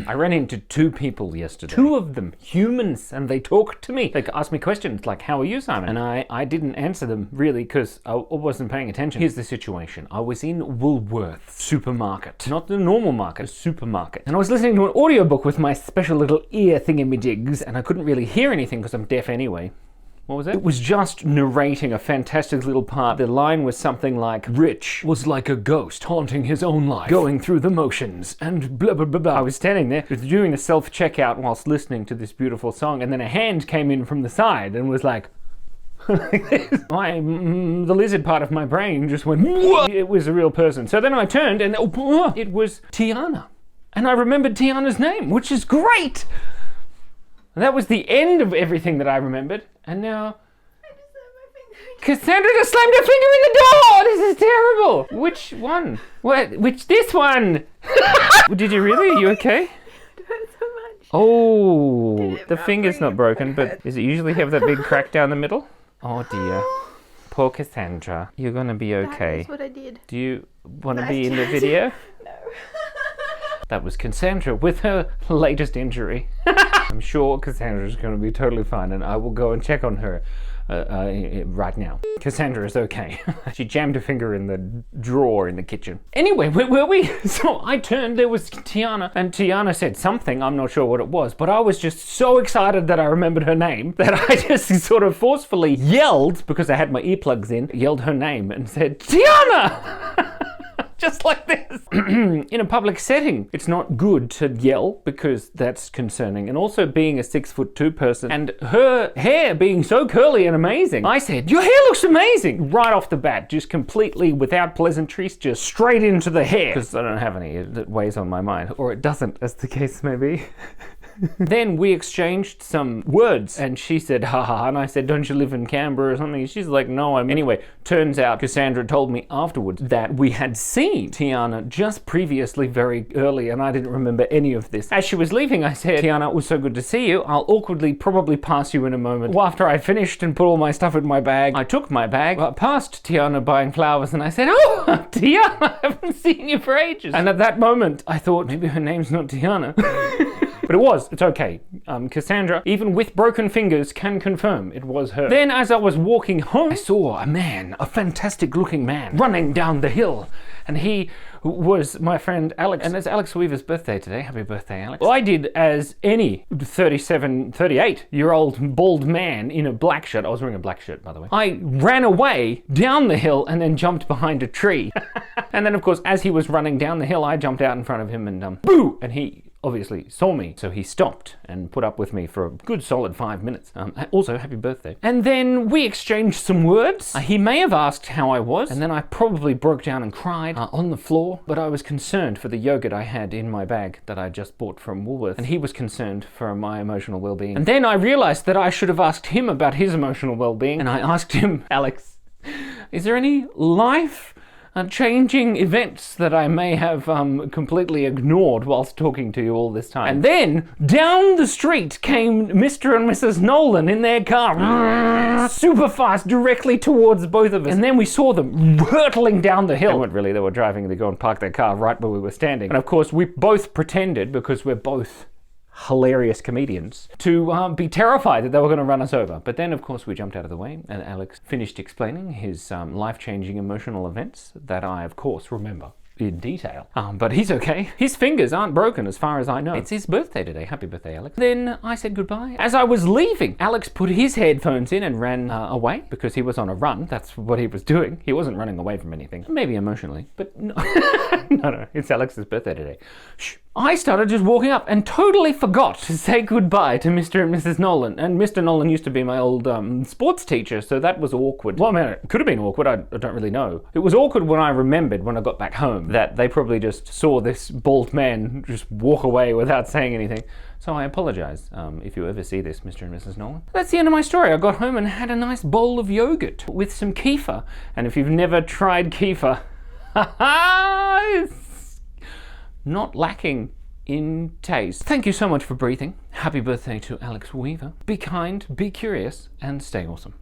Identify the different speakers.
Speaker 1: I ran into 2 people yesterday. 2 of them, humans, and they talked to me. They asked me questions like, how are you, Simon? And I didn't answer them, really, because I wasn't paying attention. Here's the situation. I was in Woolworths supermarket. Not the normal market, a supermarket. And I was listening to an audiobook with my special little ear thingamajigs, and I couldn't really hear anything because I'm deaf anyway. What was it? It was just narrating a fantastic little part. The line was something like, Rich was like a ghost haunting his own life, going through the motions, and blah, blah, blah, blah. I was standing there doing the self-checkout whilst listening to this beautiful song, and then a hand came in from the side and was like, like this. The lizard part of my brain just went, whoa! It was a real person. So then I turned and it was Tiana. And I remembered Tiana's name, which is great! And that was the end of everything that I remembered. And now Cassandra just slammed her finger in the door! This is terrible! Which one? Which this one? Did you really? Are you okay?
Speaker 2: It hurt so much.
Speaker 1: Oh, the finger's not broken, but does it usually have that big crack down the middle? Oh dear. Poor Cassandra. You're gonna be okay.
Speaker 2: That's what I did.
Speaker 1: Do you want to be in the video?
Speaker 2: No.
Speaker 1: That was Cassandra with her latest injury. I'm sure Cassandra's going to be totally fine, and I will go and check on her right now. Cassandra is okay. She jammed her finger in the drawer in the kitchen. Anyway, where were we? So I turned, there was Tiana, and Tiana said something, I'm not sure what it was, but I was just so excited that I remembered her name that I just sort of forcefully yelled, because I had my earplugs in, yelled her name and said, Tiana! Just like this. In a public setting, it's not good to yell because that's concerning. And also being a 6'2" person and her hair being so curly and amazing, I said, your hair looks amazing! Right off the bat, just completely without pleasantries, just straight into the hair. Because I don't have any that weighs on my mind. Or it doesn't, as the case may be. Then we exchanged some words and she said, haha, and I said, don't you live in Canberra or something? She's like, no, Anyway, turns out Cassandra told me afterwards that we had seen Tiana just previously very early and I didn't remember any of this. As she was leaving, I said, Tiana, it was so good to see you. I'll awkwardly probably pass you in a moment. Well, after I finished and put all my stuff in my bag, I took my bag, passed Tiana buying flowers and I said, oh, Tiana, I haven't seen you for ages. And at that moment, I thought maybe her name's not Tiana. But it was. It's okay. Cassandra, even with broken fingers, can confirm it was her. Then as I was walking home, I saw a man, a fantastic looking man, running down the hill. And he was my friend Alex. And it's Alex Weaver's birthday today. Happy birthday, Alex. Well, I did as any 38-year-old bald man in a black shirt. I was wearing a black shirt, by the way. I ran away down the hill and then jumped behind a tree. And then, of course, as he was running down the hill, I jumped out in front of him and boo! And he obviously saw me, so he stopped and put up with me for a good solid 5 minutes. Also, happy birthday. And then we exchanged some words. He may have asked how I was, and then I probably broke down and cried on the floor, but I was concerned for the yogurt I had in my bag that I just bought from Woolworths, and he was concerned for my emotional well-being. And then I realized that I should have asked him about his emotional well-being, and I asked him, Alex, is there any life changing events that I may have completely ignored whilst talking to you all this time? And then down the street came Mr. and Mrs. Nolan in their car, super fast, directly towards both of us. And then we saw them hurtling down the hill. They weren't really, they were driving, they go and park their car right where we were standing. And of course we both pretended, because we're both hilarious comedians, to be terrified that they were going to run us over. But then, of course, we jumped out of the way and Alex finished explaining his life-changing emotional events that I, of course, remember in detail. But he's okay. His fingers aren't broken as far as I know. It's his birthday today. Happy birthday, Alex. Then I said goodbye. As I was leaving, Alex put his headphones in and ran away because he was on a run. That's what he was doing. He wasn't running away from anything. Maybe emotionally, but no. No, it's Alex's birthday today. Shh. I started just walking up and totally forgot to say goodbye to Mr. and Mrs. Nolan. And Mr. Nolan used to be my old sports teacher, so that was awkward. Well, I mean, it could have been awkward, I don't really know. It was awkward when I remembered when I got back home that they probably just saw this bald man just walk away without saying anything. So I apologize if you ever see this, Mr. and Mrs. Nolan. That's the end of my story. I got home and had a nice bowl of yogurt with some kefir. And if you've never tried kefir, it's not lacking in taste. Thank you so much for breathing. Happy birthday to Alex Weaver. Be kind, be curious, and stay awesome.